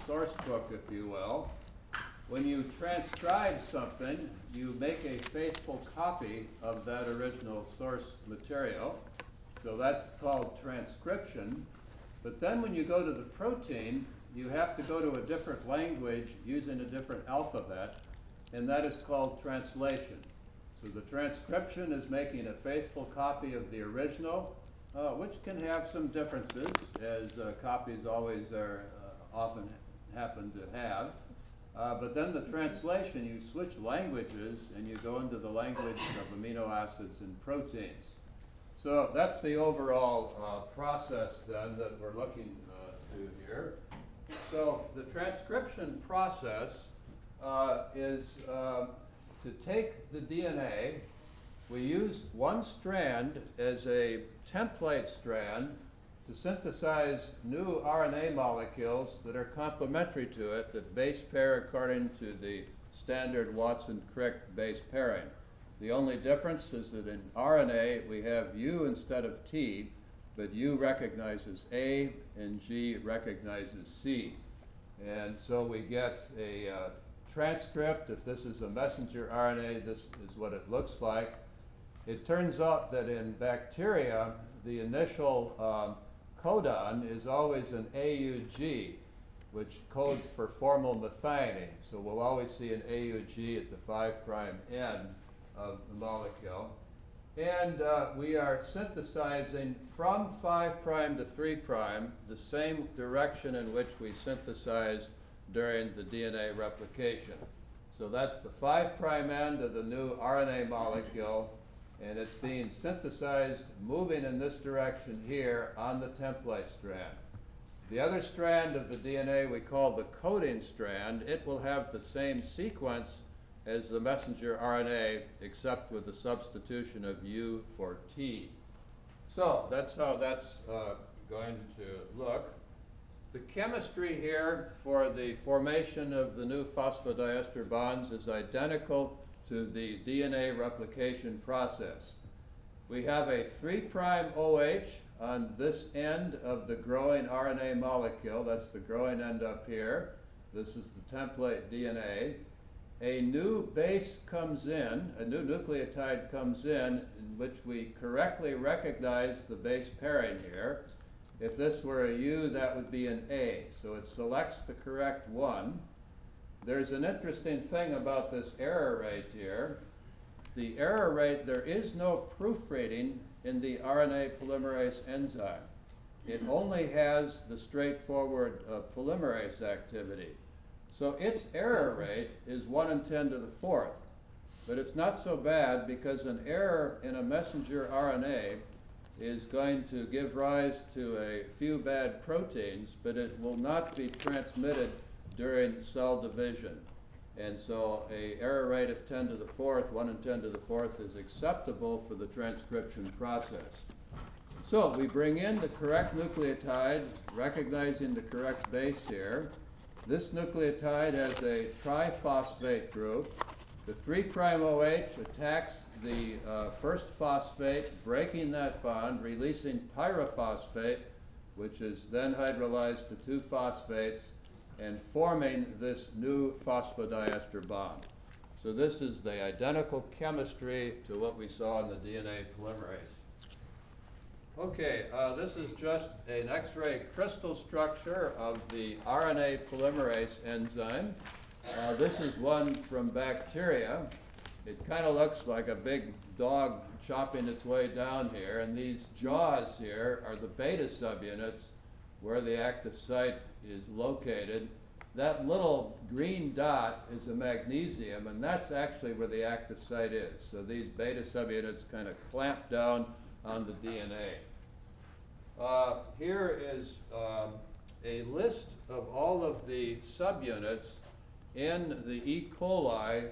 source book, if you will. When you transcribe something, you make a faithful copy of that original source material. So that's called transcription. But then when you go to the protein, you have to go to a different language using a different alphabet, and that is called translation. So the transcription is making a faithful copy of the original, which can have some differences, as copies always are often happen to have. But then the translation, you switch languages and you go into the language of amino acids and proteins. So that's the overall process then that we're looking to here. So the transcription process is to take the DNA. We use one strand as a template strand to synthesize new RNA molecules that are complementary to it, that base pair according to the standard Watson-Crick base pairing. The only difference is that in RNA we have U instead of T, but U recognizes A and G recognizes C. And so we get a transcript. If this is a messenger RNA, this is what it looks like. It turns out that in bacteria, the initial codon is always an AUG, which codes for formal methionine. So we'll always see an AUG at the 5' end of the molecule. And we are synthesizing from 5' to 3', the same direction in which we synthesized during the DNA replication. So that's the 5' end of the new RNA molecule, and it's being synthesized moving in this direction here on the template strand. The other strand of the DNA we call the coding strand. It will have the same sequence as the messenger RNA, except with the substitution of U for T. So that's how that's going to look. The chemistry here for the formation of the new phosphodiester bonds is identical to the DNA replication process. We have a 3' OH on this end of the growing RNA molecule. That's the growing end up here. This is the template DNA. A new base comes in, a new nucleotide comes in which we correctly recognize the base pairing here. If this were a U, that would be an A. So it selects the correct one. There's an interesting thing about this error rate here. The error rate, there is no proofreading in the RNA polymerase enzyme. It only has the straightforward polymerase activity. So its error rate is 1 in 10 to the 4th. But it's not so bad, because an error in a messenger RNA is going to give rise to a few bad proteins, but it will not be transmitted during cell division. And so a error rate of 10 to the 4th, 1 in 10 to the 4th, is acceptable for the transcription process. So we bring in the correct nucleotide, recognizing the correct base here. This nucleotide has a triphosphate group. The 3' OH attacks the first phosphate, breaking that bond, releasing pyrophosphate, which is then hydrolyzed to 2 phosphates, and forming this new phosphodiester bond. So this is the identical chemistry to what we saw in the DNA polymerase. Okay, this is just an X-ray crystal structure of the RNA polymerase enzyme. This is one from bacteria. It kind of looks like a big dog chopping its way down here, and these jaws here are the beta subunits where the active site is located. That little green dot is a magnesium, and that's actually where the active site is. So these beta subunits kind of clamp down on the DNA. Here is a list of all of the subunits in the E. coli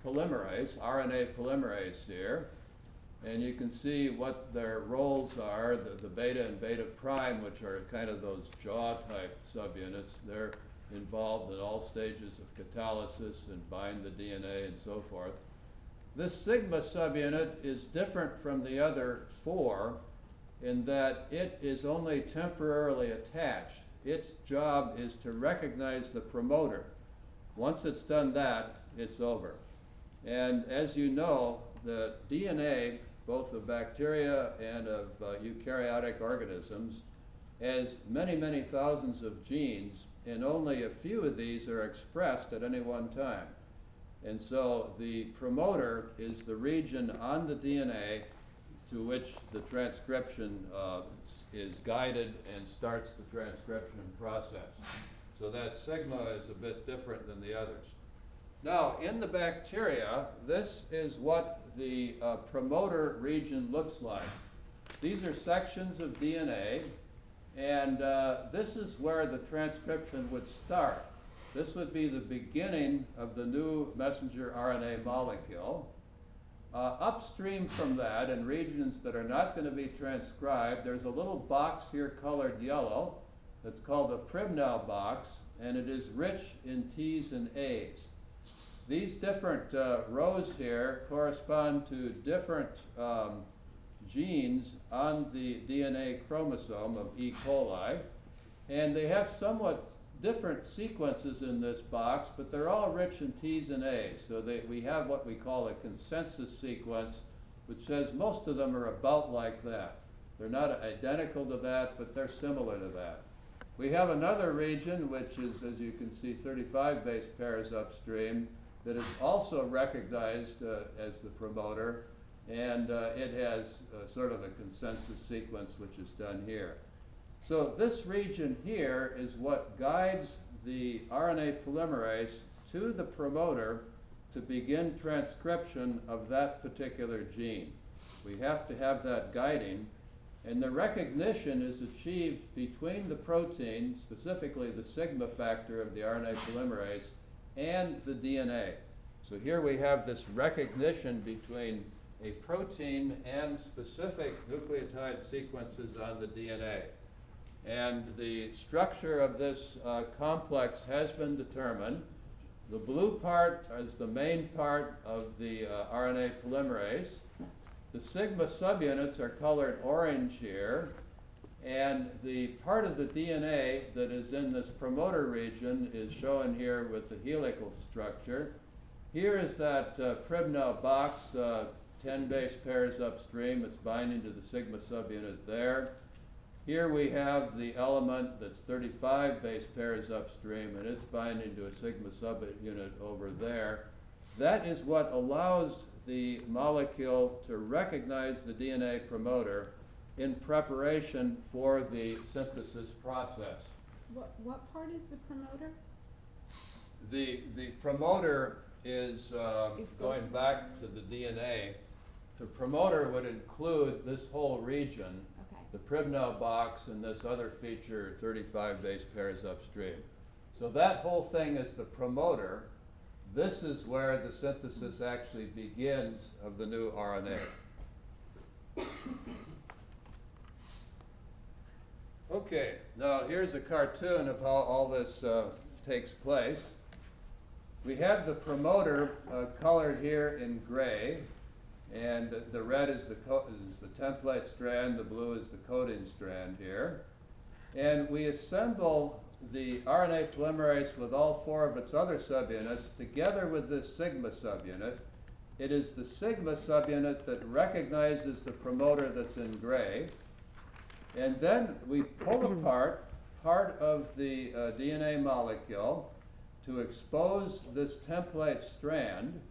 polymerase, RNA polymerase here. And you can see what their roles are, the beta and beta prime, which are kind of those jaw-type subunits. They're involved in all stages of catalysis and bind the DNA and so forth. This sigma subunit is different from the other 4 in that it is only temporarily attached. its job is to recognize the promoter. Once it's done that, it's over. And as you know, the DNA, both of bacteria and of eukaryotic organisms, has many, many thousands of genes, and only a few of these are expressed at any one time. And so the promoter is the region on the DNA to which the transcription is guided and starts the transcription process. So that sigma is a bit different than the others. Now, in the bacteria, this is what the promoter region looks like. These are sections of DNA, and this is where the transcription would start. This would be the beginning of the new messenger RNA molecule. Upstream from that, in regions that are not going to be transcribed, there's a little box here colored yellow that's called a Pribnow box, and it is rich in T's and A's. These different rows here correspond to different genes on the DNA chromosome of E. coli, and they have somewhat different sequences in this box, but they're all rich in T's and A's. So we have what we call a consensus sequence, which says most of them are about like that. They're not identical to that, but they're similar to that. We have another region, which is, as you can see, 35 base pairs upstream, that is also recognized as the promoter, and it has sort of a consensus sequence which is done here. So this region here is what guides the RNA polymerase to the promoter to begin transcription of that particular gene. We have to have that guiding, and the recognition is achieved between the protein, specifically the sigma factor of the RNA polymerase, and the DNA. So here we have this recognition between a protein and specific nucleotide sequences on the DNA. And the structure of this complex has been determined. The blue part is the main part of the RNA polymerase. The sigma subunits are colored orange here, and the part of the DNA that is in this promoter region is shown here with the helical structure. Here is that Pribnow box, 10 base pairs upstream. It's binding to the sigma subunit there. Here we have the element that's 35 base pairs upstream, and it's binding to a sigma subunit over there. That is what allows the molecule to recognize the DNA promoter in preparation for the synthesis process. What part is the promoter? The promoter is going back to the DNA. The promoter would include this whole region, the Pribnow box, and this other feature, 35 base pairs upstream. So that whole thing is the promoter. This is where the synthesis actually begins of the new RNA. Okay, now here's a cartoon of how all this takes place. We have the promoter colored here in gray, and the red is the template strand, the blue is the coding strand here. And we assemble the RNA polymerase with all 4 of its other subunits together with this sigma subunit. It is the sigma subunit that recognizes the promoter that's in gray. And then we pull apart part of the DNA molecule to expose this template strand,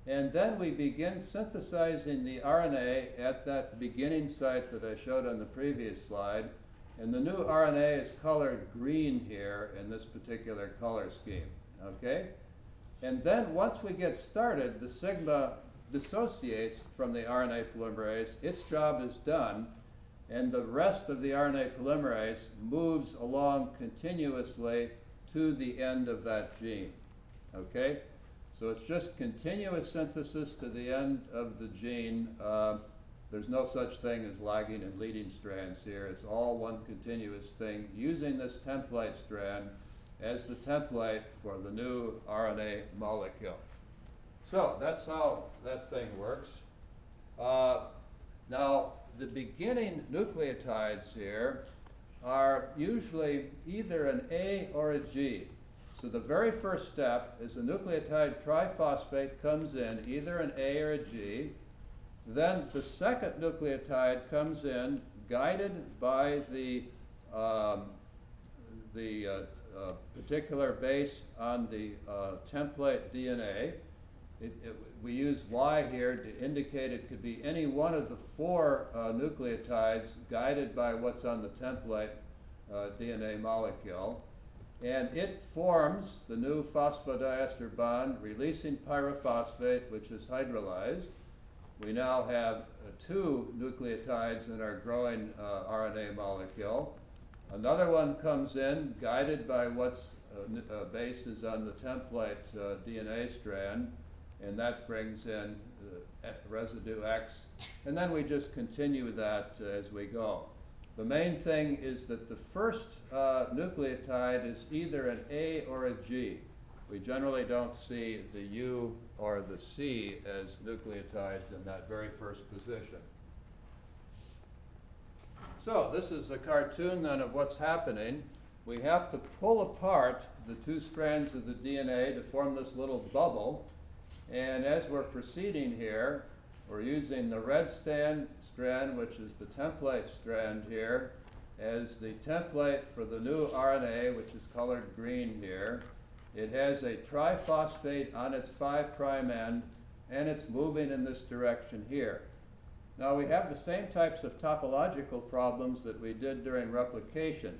and then we begin synthesizing the RNA at that beginning site that I showed on the previous slide, and the new RNA is colored green here in this particular color scheme, okay? And then once we get started, the sigma dissociates from the RNA polymerase, its job is done, and the rest of the RNA polymerase moves along continuously to the end of that gene, okay? So it's just continuous synthesis to the end of the gene. There's no such thing as lagging and leading strands here. It's all one continuous thing using this template strand as the template for the new RNA molecule. So that's how that thing works. Now, the beginning nucleotides here are usually either an A or a G. So the very first step is the nucleotide triphosphate comes in, either an A or a G. Then the second nucleotide comes in, guided by the particular base on the template DNA. We use Y here to indicate it could be any one of the four nucleotides guided by what's on the template DNA molecule. And it forms the new phosphodiester bond, releasing pyrophosphate, which is hydrolyzed. We now have two nucleotides in our growing RNA molecule. Another one comes in, guided by what's base is on the template DNA strand, and that brings in residue X. And then we just continue that as we go. The main thing is that the first nucleotide is either an A or a G. We generally don't see the U or the C as nucleotides in that very first position. So this is a cartoon then of what's happening. We have to pull apart the two strands of the DNA to form this little bubble. And as we're proceeding here, we're using the red strand, which is the template strand here, as the template for the new RNA, which is colored green here. It has a triphosphate on its 5' end, and it's moving in this direction here. Now we have the same types of topological problems that we did during replication.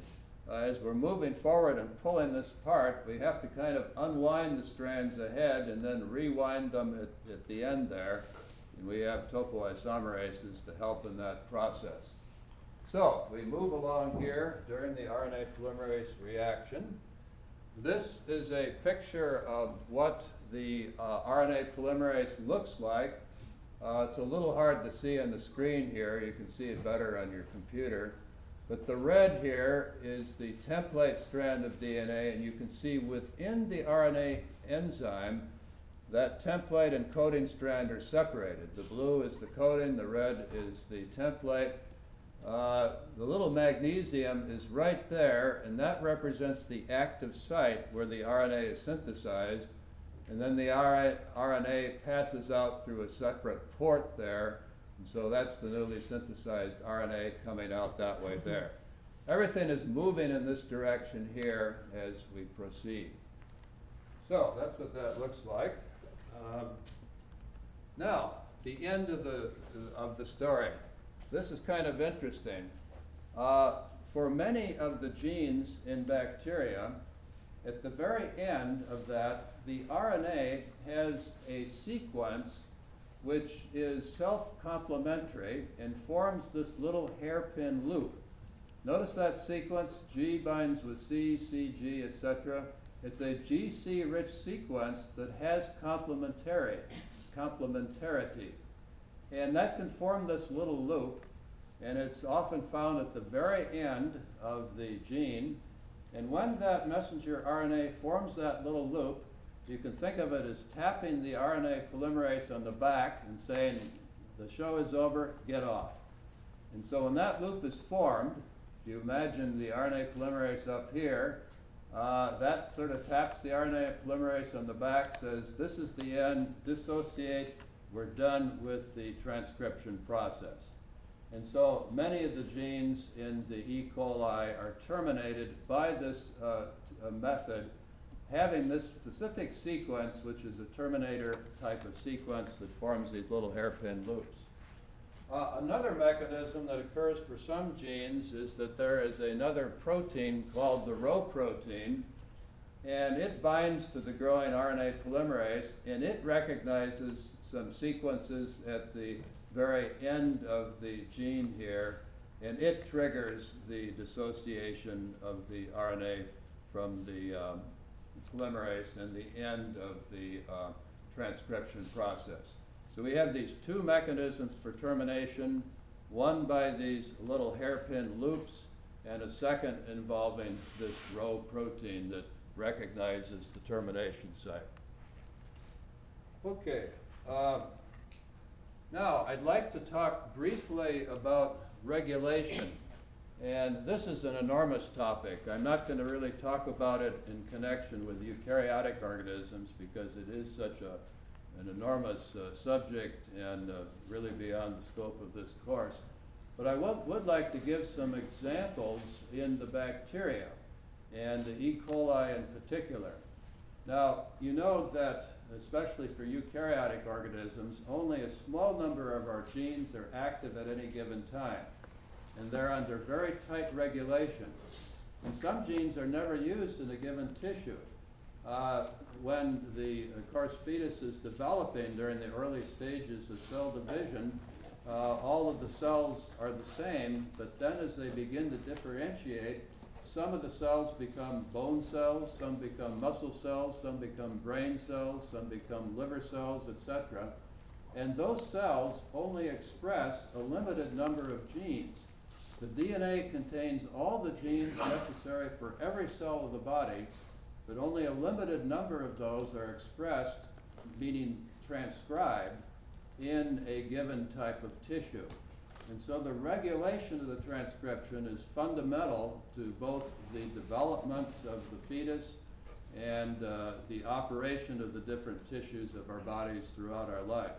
As we're moving forward and pulling this apart, we have to kind of unwind the strands ahead and then rewind them at the end there. And we have topoisomerases to help in that process. So we move along here during the RNA polymerase reaction. This is a picture of what the RNA polymerase looks like. It's a little hard to see on the screen here. You can see it better on your computer. But the red here is the template strand of DNA, and you can see within the RNA enzyme that template and coding strand are separated. The blue is the coding, the red is the template. The little magnesium is right there, and that represents the active site where the RNA is synthesized. And then the RNA passes out through a separate port there. And so that's the newly synthesized RNA coming out that way there. Everything is moving in this direction here as we proceed. So that's what that looks like. Now, the end of the story. This is kind of interesting. For many of the genes in bacteria, at the very end of that, the RNA has a sequence which is self-complementary and forms this little hairpin loop. Notice that sequence, G binds with C, CG, etc. It's a GC-rich sequence that has complementarity. And that can form this little loop, and it's often found at the very end of the gene. And when that messenger RNA forms that little loop, you can think of it as tapping the RNA polymerase on the back and saying, the show is over, get off. And so when that loop is formed, you imagine the RNA polymerase up here, that sort of taps the RNA polymerase on the back, says, this is the end, dissociate, we're done with the transcription process. And so many of the genes in the E. coli are terminated by this method, having this specific sequence, which is a terminator type of sequence that forms these little hairpin loops. Another mechanism that occurs for some genes is that there is another protein called the Rho protein, and it binds to the growing RNA polymerase, and it recognizes some sequences at the very end of the gene here, and it triggers the dissociation of the RNA from the polymerase and the end of the transcription process. So we have these two mechanisms for termination, one by these little hairpin loops, and a second involving this Rho protein that recognizes the termination site. Okay, now I'd like to talk briefly about regulation. And this is an enormous topic. I'm not going to really talk about it in connection with eukaryotic organisms because it is such an enormous subject and really beyond the scope of this course. But I would like to give some examples in the bacteria and the E. coli in particular. Now, you know that, especially for eukaryotic organisms, only a small number of our genes are active at any given time, and they're under very tight regulation. And some genes are never used in a given tissue. When the, of course, fetus is developing during the early stages of cell division, all of the cells are the same, but then as they begin to differentiate, some of the cells become bone cells, some become muscle cells, some become brain cells, some become liver cells, etc. And those cells only express a limited number of genes. The DNA contains all the genes necessary for every cell of the body, but only a limited number of those are expressed, meaning transcribed, in a given type of tissue. And so the regulation of the transcription is fundamental to both the development of the fetus and the operation of the different tissues of our bodies throughout our life.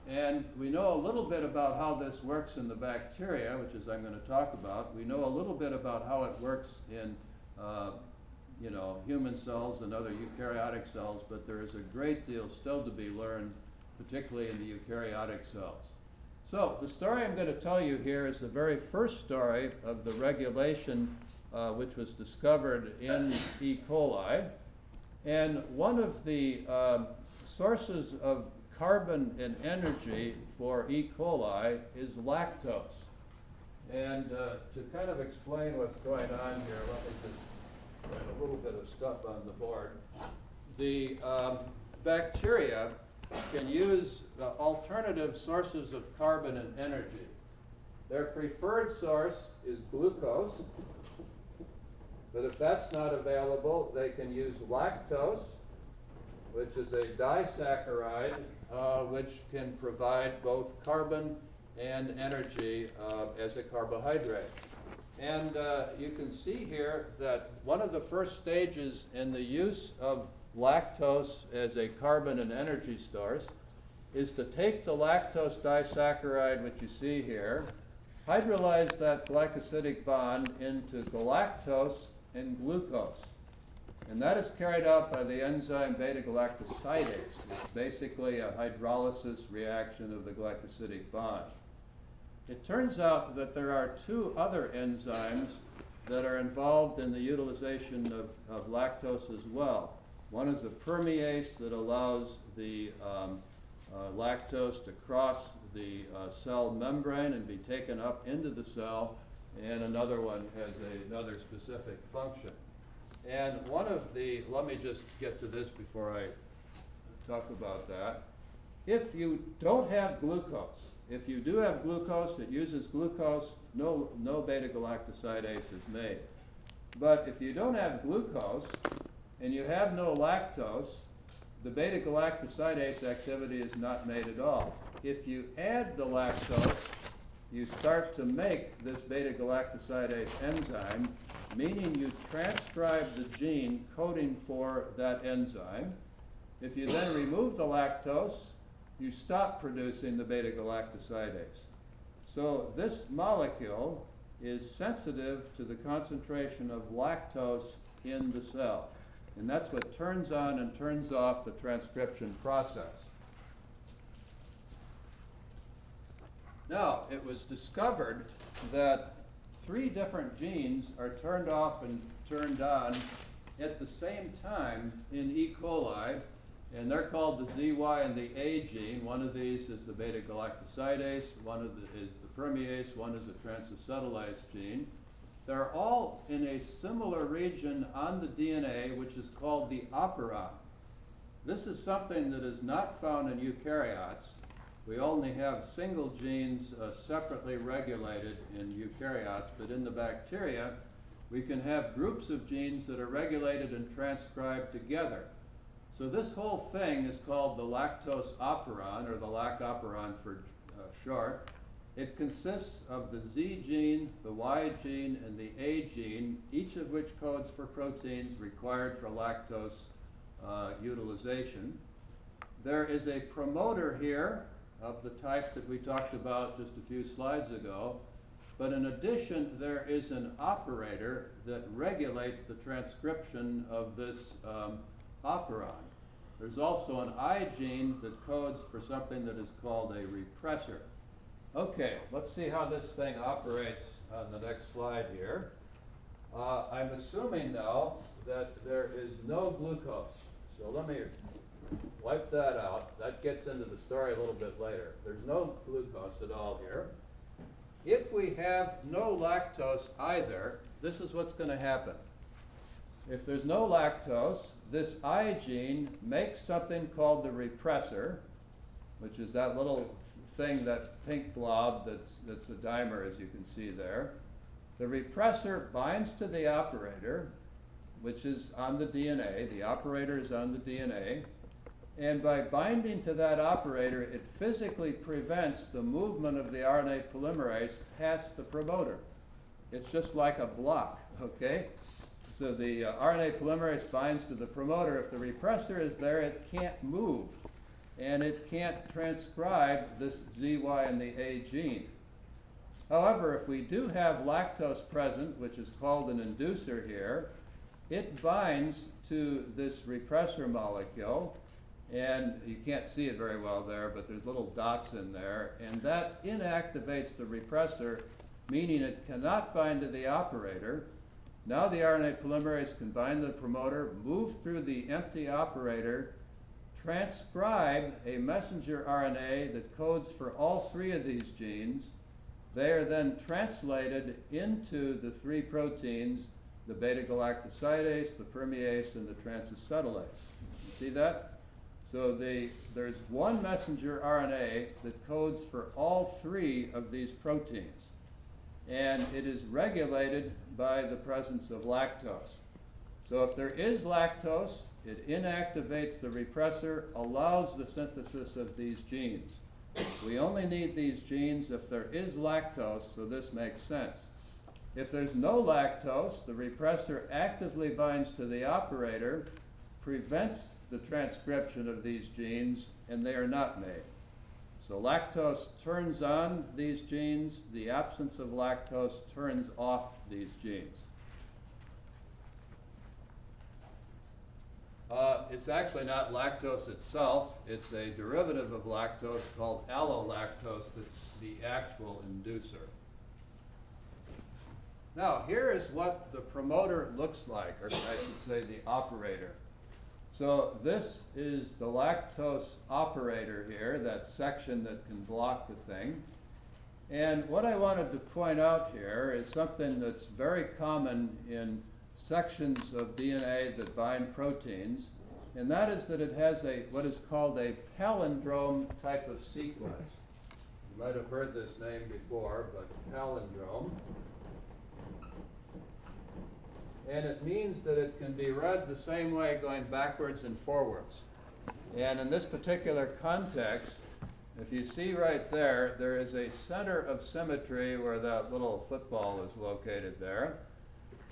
And we know a little bit about how this works in the bacteria, which is I'm going to talk about. We know a little bit about how it works in human cells and other eukaryotic cells, but there is a great deal still to be learned, particularly in the eukaryotic cells. So the story I'm going to tell you here is the very first story of the regulation which was discovered in E. coli. And one of the sources of carbon and energy for E. coli is lactose. And to kind of explain what's going on here, let me just write a little bit of stuff on the board. The bacteria can use alternative sources of carbon and energy. Their preferred source is glucose, but if that's not available, they can use lactose, which is a disaccharide, which can provide both carbon and energy as a carbohydrate. And you can see here that one of the first stages in the use of lactose as a carbon and energy source is to take the lactose disaccharide, which you see here, hydrolyze that glycosidic bond into galactose and glucose. And that is carried out by the enzyme beta-galactosidase. It's basically a hydrolysis reaction of the glycosidic bond. It turns out that there are two other enzymes that are involved in the utilization of lactose as well. One is a permease that allows the lactose to cross the cell membrane and be taken up into the cell, and another one has another specific function. And one of the, let me just get to this before I talk about that. If you don't have glucose, if you do have glucose, it uses glucose, no beta-galactosidase is made. But if you don't have glucose and you have no lactose, the beta-galactosidase activity is not made at all. If you add the lactose, you start to make this beta-galactosidase enzyme, meaning you transcribe the gene coding for that enzyme. If you then remove the lactose, you stop producing the beta-galactosidase. So this molecule is sensitive to the concentration of lactose in the cell. And that's what turns on and turns off the transcription process. Now, it was discovered that 3 different genes are turned off and turned on at the same time in E. coli, and they're called the ZY and the A gene. One of these is the beta-galactosidase, one is the permease, one is the transacetylase gene. They're all in a similar region on the DNA, which is called the operon. This is something that is not found in eukaryotes. We only have single genes separately regulated in eukaryotes, but in the bacteria, we can have groups of genes that are regulated and transcribed together. So this whole thing is called the lactose operon, or the lac operon for short. It consists of the Z gene, the Y gene, and the A gene, each of which codes for proteins required for lactose utilization. There is a promoter here of the type that we talked about just a few slides ago, but in addition there is an operator that regulates the transcription of this operon. There's also an I gene that codes for something that is called a repressor. Okay, let's see how this thing operates on the next slide here. I'm assuming now that there is no glucose. So let me wipe that out. That gets into the story a little bit later. There's no glucose at all here. If we have no lactose either, this is what's going to happen. If there's no lactose, this I gene makes something called the repressor, which is that little thing, that pink blob that's a dimer, as you can see there. The repressor binds to the operator, which is on the DNA. The operator is on the DNA. And by binding to that operator, it physically prevents the movement of the RNA polymerase past the promoter. It's just like a block, okay? So the RNA polymerase binds to the promoter. If the repressor is there, it can't move. And it can't transcribe this ZY and the A gene. However, if we do have lactose present, which is called an inducer here, it binds to this repressor molecule, and you can't see it very well there, but there's little dots in there, and that inactivates the repressor, meaning it cannot bind to the operator. Now the RNA polymerase can bind to the promoter, move through the empty operator, transcribe a messenger RNA that codes for all three of these genes. They are then translated into the three proteins, the beta-galactosidase, the permease, and the transacetylase. You see that? So there's one messenger RNA that codes for all three of these proteins. And it is regulated by the presence of lactose. So if there is lactose, it inactivates the repressor, allows the synthesis of these genes. We only need these genes if there is lactose, so this makes sense. If there's no lactose, the repressor actively binds to the operator, prevents the transcription of these genes, and they are not made. So lactose turns on these genes, the absence of lactose turns off these genes. It's actually not lactose itself. It's a derivative of lactose called allolactose that's the actual inducer. Now, here is what the promoter looks like, or I should say the operator. So this is the lactose operator here, that section that can block the thing. And what I wanted to point out here is something that's very common in sections of DNA that bind proteins, and that is that it has what is called a palindrome type of sequence. You might have heard this name before, but palindrome. And it means that it can be read the same way going backwards and forwards. And in this particular context, if you see right there, there is a center of symmetry where that little football is located there.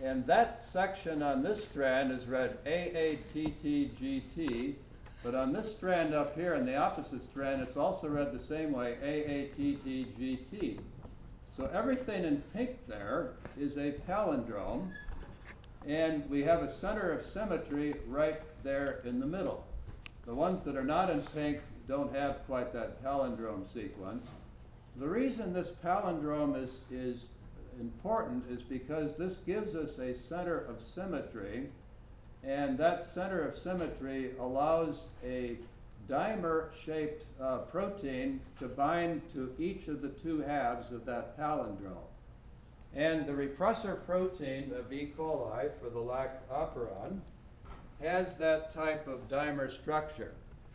And that section on this strand is read AATTGT, but on this strand up here, in the opposite strand, it's also read the same way, AATTGT. So everything in pink there is a palindrome, and we have a center of symmetry right there in the middle. The ones that are not in pink don't have quite that palindrome sequence. The reason this palindrome is important is because this gives us a center of symmetry, and that center of symmetry allows a dimer-shaped protein to bind to each of the two halves of that palindrome. And the repressor protein of E. coli for the lac operon has that type of dimer structure.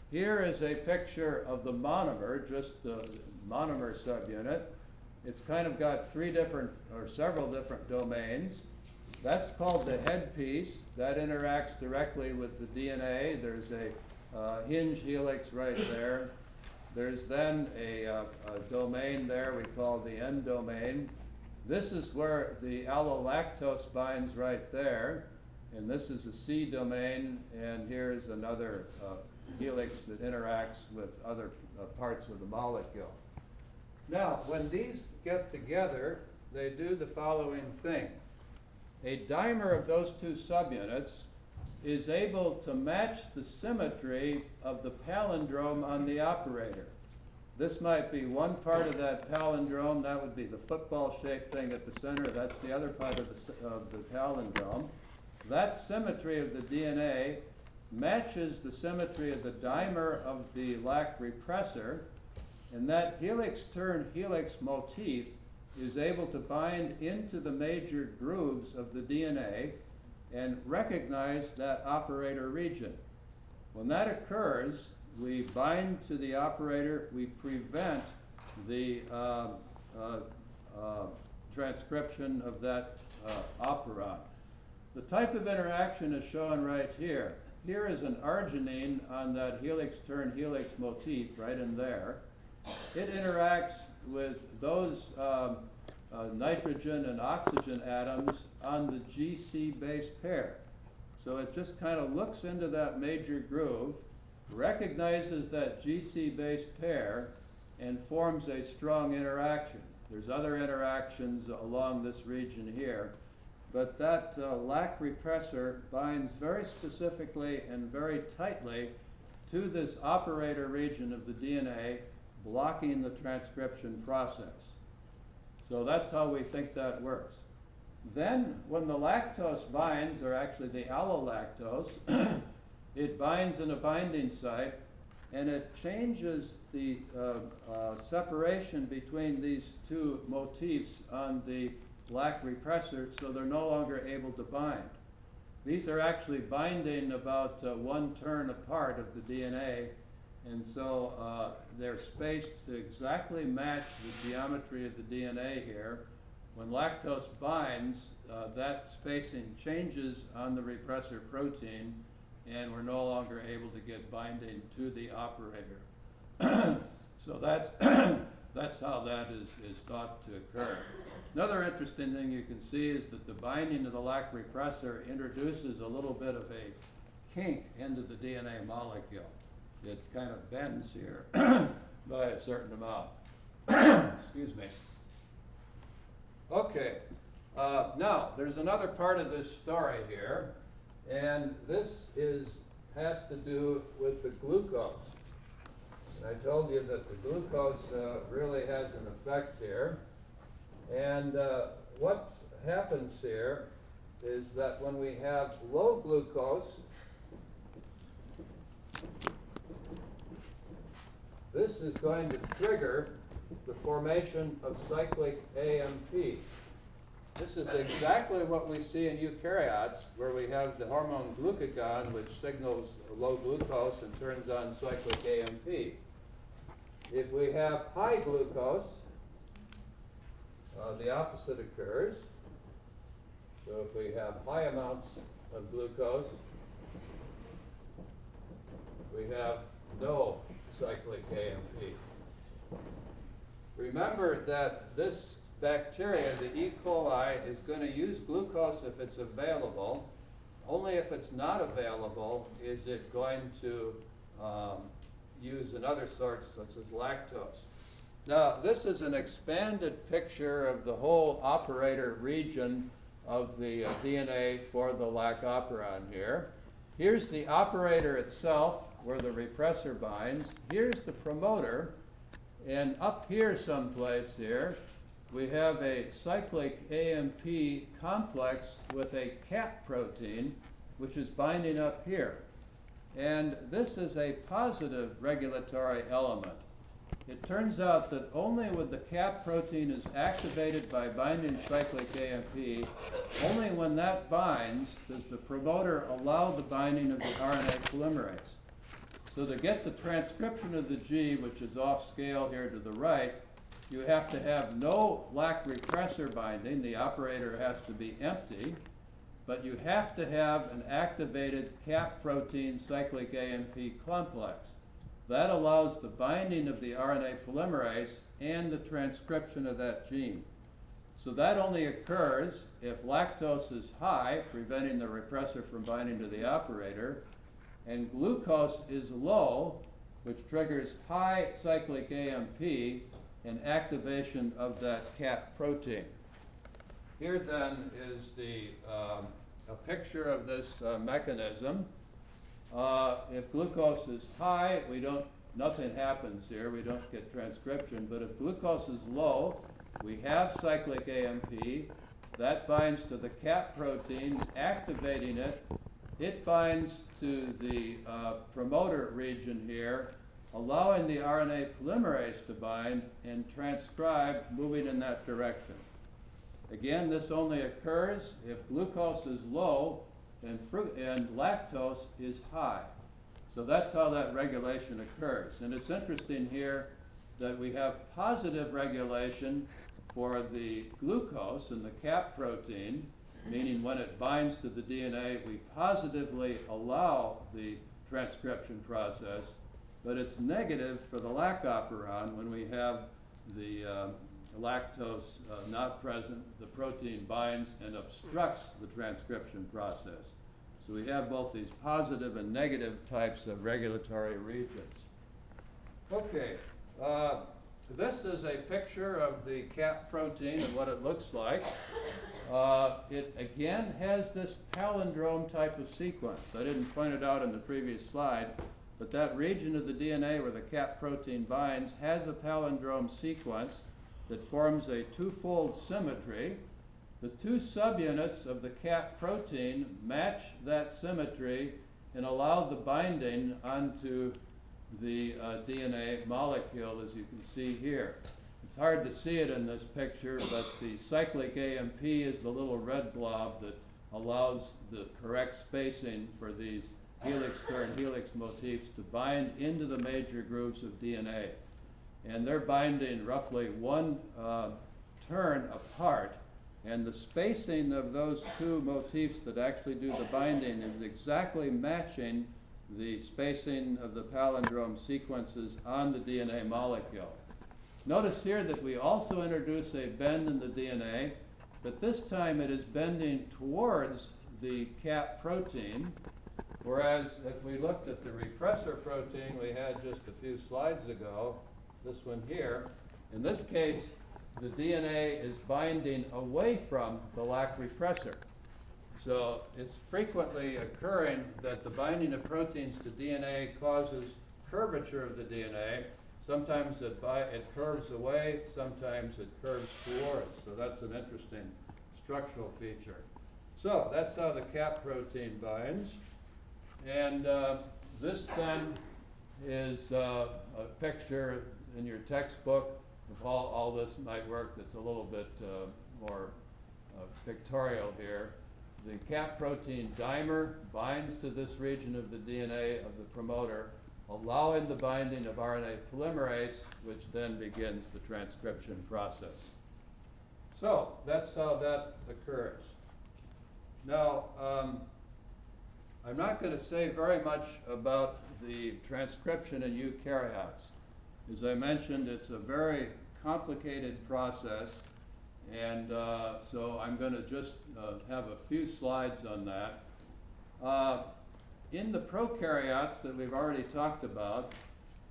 Here is a picture of the monomer, just the monomer subunit. It's kind of got several different domains. That's called the headpiece. That interacts directly with the DNA. There's a hinge helix right there. There's then a domain there we call the N domain. This is where the allolactose binds right there, and this is a C domain, and here's another helix that interacts with other parts of the molecule. Now, when these get together, they do the following thing. A dimer of those two subunits is able to match the symmetry of the palindrome on the operator. This might be one part of that palindrome. That would be the football-shaped thing at the center. That's the other part of the palindrome. That symmetry of the DNA matches the symmetry of the dimer of the Lac repressor, and that helix-turn-helix motif is able to bind into the major grooves of the DNA and recognize that operator region. When that occurs, we bind to the operator, we prevent the transcription of that operon. The type of interaction is shown right here. Here is an arginine on that helix-turn-helix motif right in there. It interacts with those nitrogen and oxygen atoms on the GC base pair. So it just kind of looks into that major groove, recognizes that GC base pair, and forms a strong interaction. There's other interactions along this region here, but that Lac repressor binds very specifically and very tightly to this operator region of the DNA, blocking the transcription process. So that's how we think that works. Then, when the lactose binds, or actually the allolactose, it binds in a binding site, and it changes the separation between these two motifs on the Lac repressor, so they're no longer able to bind. These are actually binding about 1 turn apart of the DNA, and so they're spaced to exactly match the geometry of the DNA here. When lactose binds, that spacing changes on the repressor protein, and we're no longer able to get binding to the operator. So that's, that's how that is thought to occur. Another interesting thing you can see is that the binding of the Lac repressor introduces a little bit of a kink into the DNA molecule. It kind of bends here by a certain amount. Excuse me. Okay, now there's another part of this story here, and this has to do with the glucose. And I told you that the glucose really has an effect here. And what happens here is that when we have low glucose, this is going to trigger the formation of cyclic AMP. This is exactly what we see in eukaryotes, where we have the hormone glucagon, which signals low glucose and turns on cyclic AMP. If we have high glucose, the opposite occurs. So if we have high amounts of glucose, we have no cyclic AMP. Remember that this bacteria, the E. coli, is going to use glucose if it's available. Only if it's not available is it going to use another source such as lactose. Now, this is an expanded picture of the whole operator region of the DNA for the Lac operon here. Here's the operator itself, where the repressor binds. Here's the promoter, and up here someplace here, we have a cyclic AMP complex with a cap protein, which is binding up here. And this is a positive regulatory element. It turns out that only when the cap protein is activated by binding cyclic AMP, only when that binds does the promoter allow the binding of the RNA polymerase. So to get the transcription of the G, which is off scale here to the right, you have to have no Lac repressor binding. The operator has to be empty, but you have to have an activated cap protein cyclic AMP complex. that allows the binding of the RNA polymerase and the transcription of that gene. So that only occurs if lactose is high, preventing the repressor from binding to the operator, and glucose is low, which triggers high cyclic AMP and activation of that CAP protein. Here then is a picture of this mechanism. If glucose is high, nothing happens here. We don't get transcription. But if glucose is low, we have cyclic AMP. That binds to the CAP protein, activating it. It binds to the promoter region here, allowing the RNA polymerase to bind and transcribe, moving in that direction. Again, this only occurs if glucose is low and lactose is high. So that's how that regulation occurs. And it's interesting here that we have positive regulation for the glucose and the CAP protein, meaning when it binds to the DNA, we positively allow the transcription process, but it's negative for the lac operon when we have the lactose not present. The protein binds and obstructs the transcription process. So we have both these positive and negative types of regulatory regions. Okay, this is a picture of the CAP protein and what it looks like. It again has this palindrome type of sequence. I didn't point it out in the previous slide, but that region of the DNA where the CAP protein binds has a palindrome sequence that forms a twofold symmetry. The two subunits of the CAP protein match that symmetry and allow the binding onto the DNA molecule, as you can see here. It's hard to see it in this picture, but the cyclic AMP is the little red blob that allows the correct spacing for these helix turn helix motifs to bind into the major grooves of DNA. And they're binding roughly one turn apart, and the spacing of those two motifs that actually do the binding is exactly matching the spacing of the palindrome sequences on the DNA molecule. Notice here that we also introduce a bend in the DNA, but this time it is bending towards the CAP protein, whereas if we looked at the repressor protein we had just a few slides ago, this one here, in this case the DNA is binding away from the lac repressor. So it's frequently occurring that the binding of proteins to DNA causes curvature of the DNA. Sometimes it curves away, sometimes it curves towards. So that's an interesting structural feature. So that's how the CAP protein binds. And this then is a picture in your textbook of all this might work that's a little bit more pictorial here. The CAP protein dimer binds to this region of the DNA of the promoter, allowing the binding of RNA polymerase, which then begins the transcription process. So that's how that occurs. Now, I'm not going to say very much about the transcription in eukaryotes. As I mentioned, it's a very complicated process, and so I'm going to just have a few slides on that. In the prokaryotes that we've already talked about,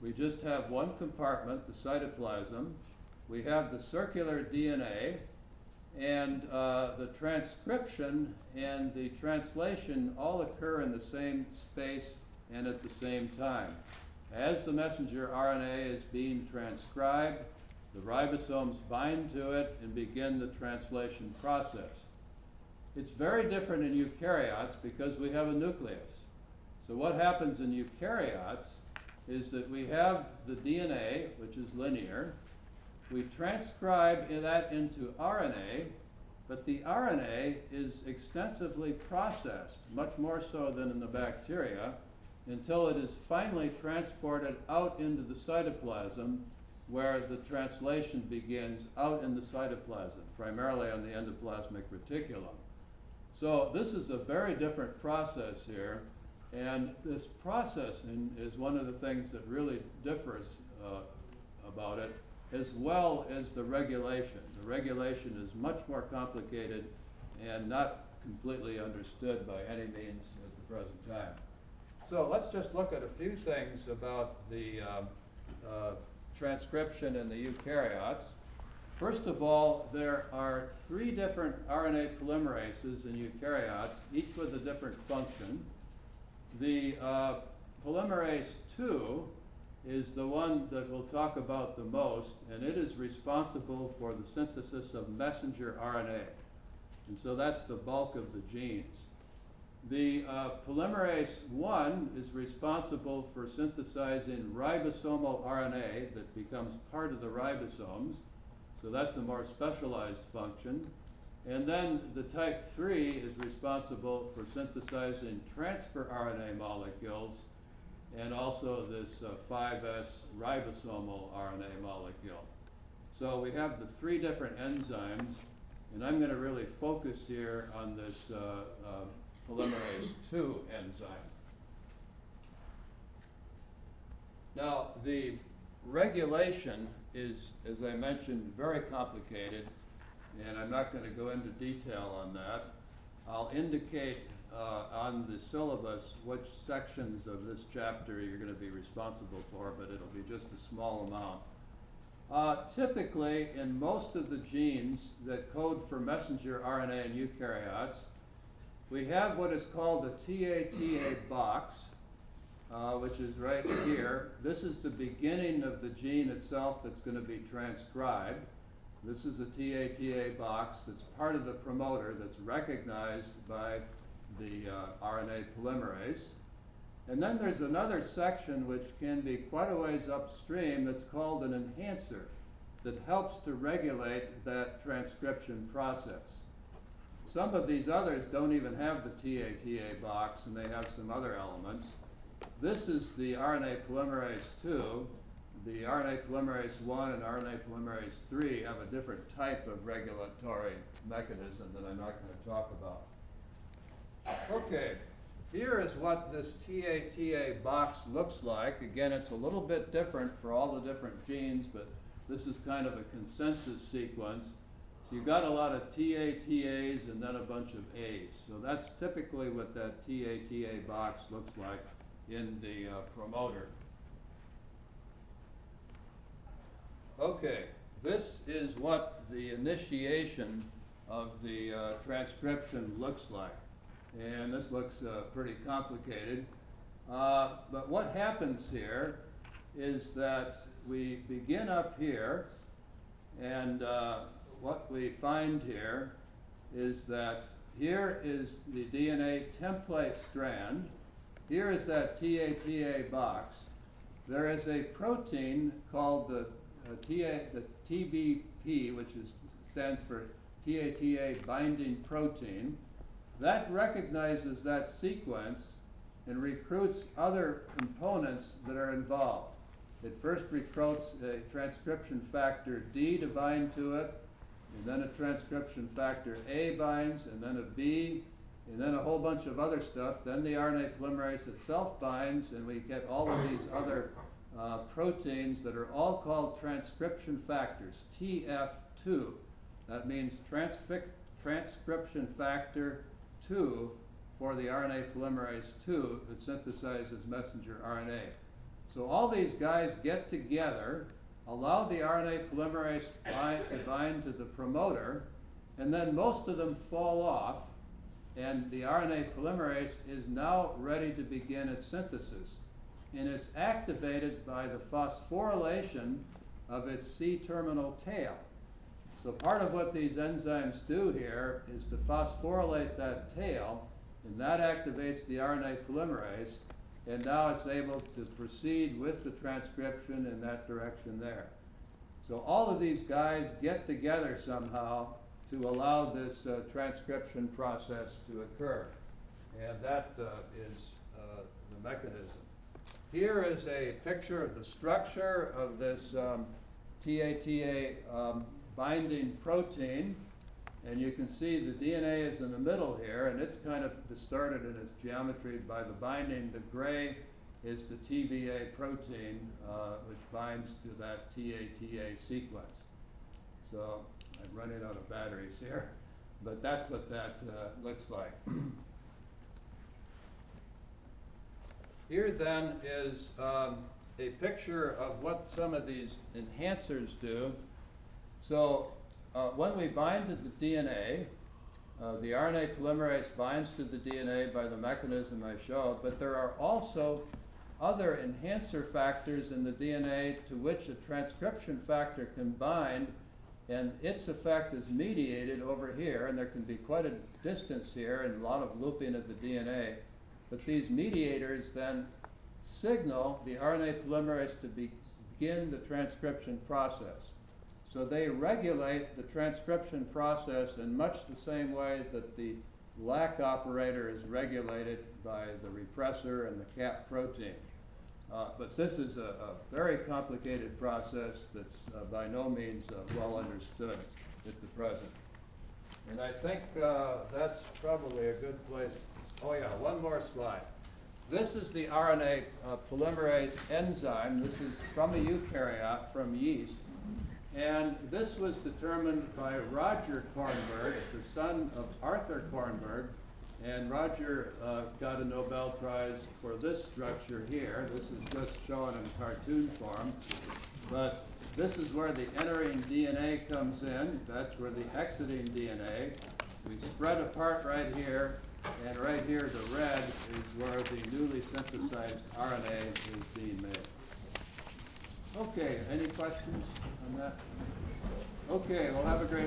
we just have one compartment, the cytoplasm. We have the circular DNA, and the transcription and the translation all occur in the same space and at the same time. As the messenger RNA is being transcribed, the ribosomes bind to it and begin the translation process. It's very different in eukaryotes because we have a nucleus. So what happens in eukaryotes is that we have the DNA, which is linear. We transcribe that into RNA, but the RNA is extensively processed, much more so than in the bacteria, until it is finally transported out into the cytoplasm, where the translation begins out in the cytoplasm, primarily on the endoplasmic reticulum. So this is a very different process here. And this processing is one of the things that really differs about it, as well as the regulation. The regulation is much more complicated and not completely understood by any means at the present time. So let's just look at a few things about the transcription in the eukaryotes. First of all, there are 3 different RNA polymerases in eukaryotes, each with a different function. The polymerase II is the one that we'll talk about the most, and it is responsible for the synthesis of messenger RNA. And so that's the bulk of the genes. The polymerase I is responsible for synthesizing ribosomal RNA that becomes part of the ribosomes. So that's a more specialized function. And then the type 3 is responsible for synthesizing transfer RNA molecules and also this 5S ribosomal RNA molecule. So we have the 3 different enzymes, and I'm going to really focus here on this polymerase II enzyme. Now, the regulation is, as I mentioned, very complicated, and I'm not going to go into detail on that. I'll indicate on the syllabus which sections of this chapter you're going to be responsible for, but it'll be just a small amount. Typically, in most of the genes that code for messenger RNA in eukaryotes, we have what is called a TATA box, which is right here. This is the beginning of the gene itself that's going to be transcribed. This is a TATA box that's part of the promoter that's recognized by the RNA polymerase. And then there's another section which can be quite a ways upstream that's called an enhancer that helps to regulate that transcription process. Some of these others don't even have the TATA box, and they have some other elements. This is the RNA polymerase II. The RNA polymerase I and RNA polymerase III have a different type of regulatory mechanism that I'm not going to talk about. Okay, here is what this TATA box looks like. Again, it's a little bit different for all the different genes, but this is kind of a consensus sequence. So you've got a lot of TATAs and then a bunch of A's. So that's typically what that TATA box looks like in the promoter. Okay, this is what the initiation of the transcription looks like. And this looks pretty complicated. But what happens here is that we begin up here, and what we find here is that here is the DNA template strand. Here is that TATA box. There is a protein called the TBP, which stands for TATA binding protein. That recognizes that sequence and recruits other components that are involved. It first recruits a transcription factor D to bind to it, and then a transcription factor A binds, and then a B, and then a whole bunch of other stuff. Then the RNA polymerase itself binds, and we get all of these other proteins that are all called transcription factors, TF2. That means transcription factor 2 for the RNA polymerase II that synthesizes messenger RNA. So all these guys get together, allow the RNA polymerase to bind to the promoter, and then most of them fall off, and the RNA polymerase is now ready to begin its synthesis. And it's activated by the phosphorylation of its C-terminal tail. So part of what these enzymes do here is to phosphorylate that tail, and that activates the RNA polymerase, and now it's able to proceed with the transcription in that direction there. So all of these guys get together somehow to allow this transcription process to occur. And that is the mechanism. Here is a picture of the structure of this TATA binding protein. And you can see the DNA is in the middle here, and it's kind of distorted in its geometry by the binding. The gray is the TVA protein, which binds to that TA sequence. So I'm running out of batteries here, but that's what that looks like. Here then is a picture of what some of these enhancers do. So when we bind to the DNA, the RNA polymerase binds to the DNA by the mechanism I showed, but there are also other enhancer factors in the DNA to which a transcription factor can bind, and its effect is mediated over here, and there can be quite a distance here and a lot of looping of the DNA. But these mediators then signal the RNA polymerase to begin the transcription process. So they regulate the transcription process in much the same way that the LAC operator is regulated by the repressor and the cap protein. But this is a very complicated process that's by no means well understood at the present. And I think that's probably a good place. Oh yeah, one more slide. This is the RNA polymerase enzyme. This is from a eukaryote, from yeast. And this was determined by Roger Kornberg, the son of Arthur Kornberg. And Roger got a Nobel Prize for this structure here. This is just shown in cartoon form. But this is where the entering DNA comes in. That's where the exiting DNA. We spread apart right here. And right here, the red is where the newly synthesized RNA is being made. Okay, any questions on that? Okay, we'll have a great